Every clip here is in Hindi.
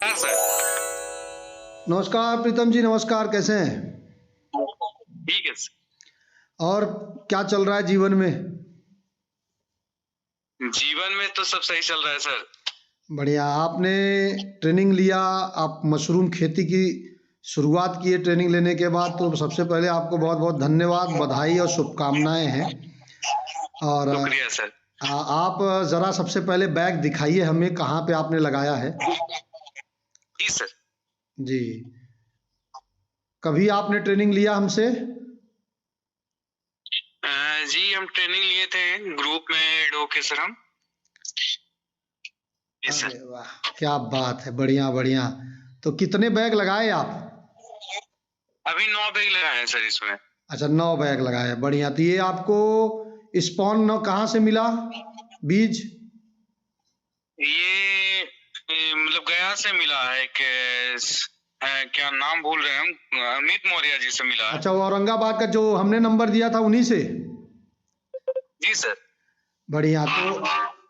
हाँ सर। नमस्कार प्रीतम जी, नमस्कार। कैसे हैं? ठीक है सर। और क्या चल रहा है जीवन में? जीवन में तो सब सही चल रहा है सर। बढ़िया। आपने ट्रेनिंग लिया, आप मशरूम खेती की शुरुआत किए ट्रेनिंग लेने के बाद, तो सबसे पहले आपको बहुत बहुत धन्यवाद, बधाई और शुभकामनाएं हैं। और शुक्रिया सर। आप ज़रा सबसे पहले बैग दिखाइए हमें, कहाँ पे आपने लगाया है। जी सर। जी। कभी आपने ट्रेनिंग लिया हमसे? जी हम ट्रेनिंग लिए थे, ग्रुप में ऐड होके सर हम। जी अरे सर। वाह, क्या बात है, बढ़िया बढ़िया। तो कितने बैग लगाए आप? अभी 9 बैग लगाए हैं सर इसमें। अच्छा, 9 बैग लगाए, बढ़िया। तो ये आपको स्पॉन कहाँ से मिला, बीज? ये मतलब गया से मिला है कि क्या नाम भूल रहे हैं हम, अमित मौर्य जी से मिला है। अच्छा, वो औरंगाबाद का जो हमने नंबर दिया था उन्हीं से? जी सर। बढ़िया। तो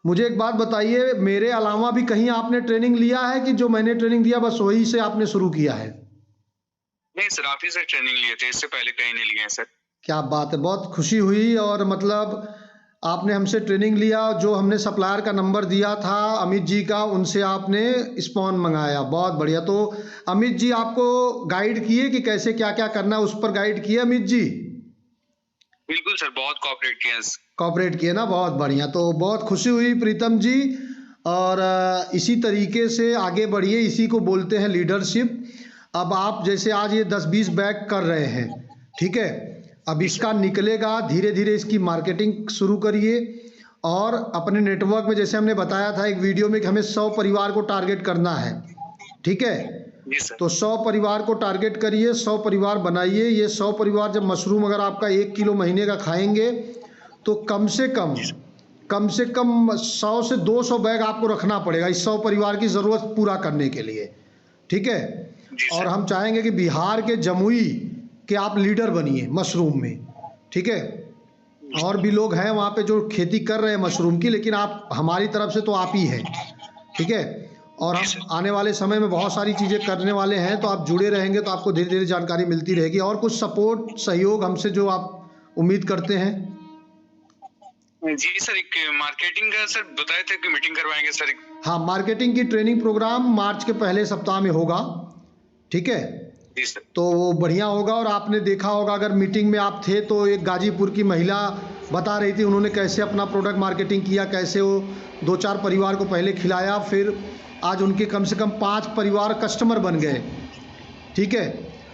मुझे एक बात बताइए, मेरे अलावा भी कहीं आपने ट्रेनिंग लिया है कि जो मैंने ट्रेनिंग दिया बस वही से आपने शुरू किया है? नहीं सर, आप ही से ट्रेनिंग लिए थे, इससे पहले कहीं नहीं लिए हैं सर। क्या बात है, बहुत खुशी हुई। और मतलब आपने हमसे ट्रेनिंग लिया, जो हमने सप्लायर का नंबर दिया था अमित जी का, उनसे आपने स्पॉन मंगाया, बहुत बढ़िया। तो अमित जी आपको गाइड किए कि कैसे क्या क्या करना है, उस पर गाइड किए अमित जी? बिल्कुल सर, बहुत कोऑपरेट किया। कॉपरेट किए ना, बहुत बढ़िया। तो बहुत खुशी हुई प्रीतम जी। और इसी तरीके से आगे बढ़िए, इसी को बोलते हैं लीडरशिप। अब आप जैसे आज ये 10-20 बैग कर रहे हैं, ठीक है, अब इसका निकलेगा धीरे धीरे, इसकी मार्केटिंग शुरू करिए। और अपने नेटवर्क में, जैसे हमने बताया था एक वीडियो में, कि हमें 100 परिवार को टारगेट करना है, ठीक है। जी सर। तो 100 परिवार को टारगेट करिए, 100 परिवार बनाइए। ये 100 परिवार जब मशरूम अगर आपका 1 किलो महीने का खाएंगे, तो कम से कम 100 से 200 बैग आपको रखना पड़ेगा इस 100 परिवार की ज़रूरत पूरा करने के लिए, ठीक है। जी और सर। हम चाहेंगे कि बिहार के जमुई के आप लीडर बनिए मशरूम में, ठीक है। और भी लोग हैं वहाँ पे जो खेती कर रहे हैं मशरूम की, लेकिन आप हमारी तरफ से तो आप ही हैं, ठीक है। और जी हम सर। आने वाले समय में बहुत सारी चीज़ें करने वाले हैं, तो आप जुड़े रहेंगे तो आपको धीरे धीरे जानकारी मिलती रहेगी। और कुछ सपोर्ट सहयोग हमसे जो आप उम्मीद करते हैं? जी सर, एक मार्केटिंग का सर बताए थे कि मीटिंग करवाएंगे सर। हाँ, मार्केटिंग की ट्रेनिंग प्रोग्राम मार्च के पहले सप्ताह में होगा, ठीक है। जी सर। तो वो बढ़िया होगा। और आपने देखा होगा, अगर मीटिंग में आप थे, तो एक गाजीपुर की महिला बता रही थी उन्होंने कैसे अपना प्रोडक्ट मार्केटिंग किया, कैसे वो 2-4 परिवार को पहले खिलाया, फिर आज उनके कम से कम 5 परिवार कस्टमर बन गए, ठीक है।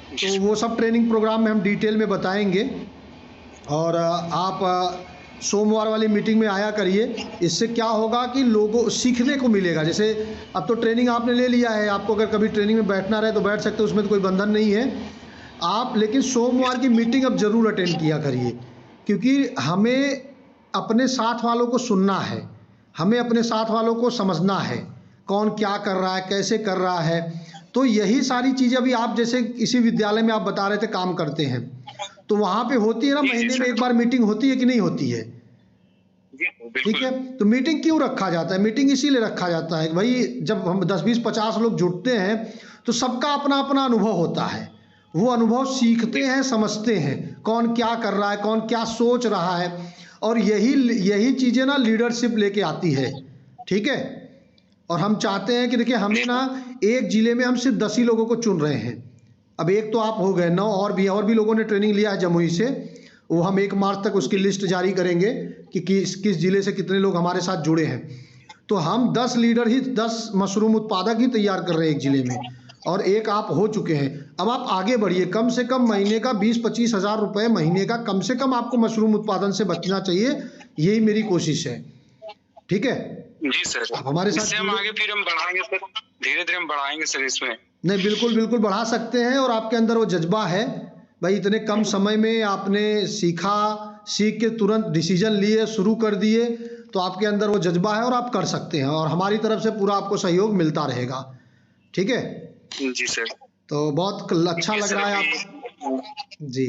जी तो सर। वो सब ट्रेनिंग प्रोग्राम में हम डिटेल में बताएंगे। और आप सोमवार वाली मीटिंग में आया करिए। इससे क्या होगा कि लोगों सीखने को मिलेगा। जैसे अब तो ट्रेनिंग आपने ले लिया है, आपको अगर कभी ट्रेनिंग में बैठना रहे तो बैठ सकते हो, उसमें तो कोई बंधन नहीं है आप। लेकिन सोमवार की मीटिंग अब ज़रूर अटेंड किया करिए, क्योंकि हमें अपने साथ वालों को सुनना है, हमें अपने साथ वालों को समझना है, कौन क्या कर रहा है, कैसे कर रहा है। तो यही सारी चीज़ें अभी आप जैसे इसी विद्यालय में आप बता रहे थे काम करते हैं, तो वहाँ पे होती है ना, जी जी महीने में सर। एक बार मीटिंग होती है कि नहीं होती है? जी ठीक बिल्कुल। है। तो मीटिंग क्यों रखा जाता है? मीटिंग इसीलिए रखा जाता है कि भाई जब हम 10-20-50 लोग जुटते हैं, तो सबका अपना अपना अनुभव होता है। वो अनुभव सीखते जी हैं, समझते हैं कौन क्या कर रहा है, कौन क्या सोच रहा है। और यही यही चीज़ें ना लीडरशिप लेके आती है, ठीक है। और हम चाहते हैं कि देखिए, हमें ना एक ज़िले में हम सिर्फ 10 ही लोगों को चुन रहे हैं। अब एक तो आप हो गए, 9 और भी लोगों ने ट्रेनिंग लिया है जमुई से। वो हम 1 मार्च तक उसकी लिस्ट जारी करेंगे कि किस किस ज़िले से कितने लोग हमारे साथ जुड़े हैं। तो हम 10 लीडर ही, 10 मशरूम उत्पादक ही तैयार कर रहे हैं एक ज़िले में, और एक आप हो चुके हैं। अब आप आगे बढ़िए, कम से कम महीने का 20-25 हज़ार रुपये महीने का कम से कम आपको मशरूम उत्पादन से बचना चाहिए, यही मेरी कोशिश है, ठीक है। जी सर। आप हमारे साथ इससे हम जुड़े। आगे फिर हम बढ़ाएंगे सर, धीरे धीरे हम बढ़ाएंगे सर इसमें। नहीं, बिल्कुल बिल्कुल बढ़ा सकते हैं। और आपके अंदर वो जज्बा है, भाई इतने कम समय में आपने सीखा, सीख के तुरंत डिसीजन लिए, शुरू कर दिए, तो आपके अंदर वो जज्बा है और आप कर सकते हैं। और हमारी तरफ से पूरा आपको सहयोग मिलता रहेगा, ठीक है। जी सर। तो बहुत अच्छा ये लग सर रहा है अभी आप। जी।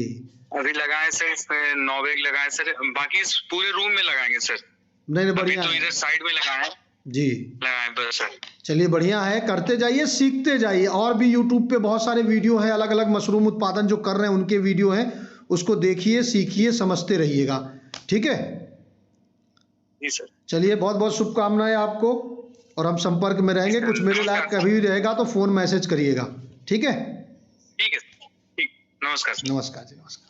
अभी लगाए सर, इसमें 9 बैग लगाए सर, बाकी इस पूरे रूम में लगाएंगे सर। नहीं नहीं, अभी बढ़िया तो है। इधर साइड में लगाए हैं। जी लगाएं बस सर। चलिए बढ़िया है, करते जाइए, सीखते जाइए। और भी यूट्यूब पे बहुत सारे वीडियो हैं, अलग अलग मशरूम उत्पादन जो कर रहे हैं उनके वीडियो हैं, उसको देखिए, सीखिए, समझते रहिएगा। ठीक है, जी सर। चलिए बहुत बहुत शुभकामनाएं आपको, और हम संपर्क में रहेंगे। कुछ मेरे लायक कभी भी रहेगा तो फ़ोन मैसेज करिएगा। ठीक है, ठीक है, ठीक, नमस्कार सर। नमस्कार जी, नमस्कार।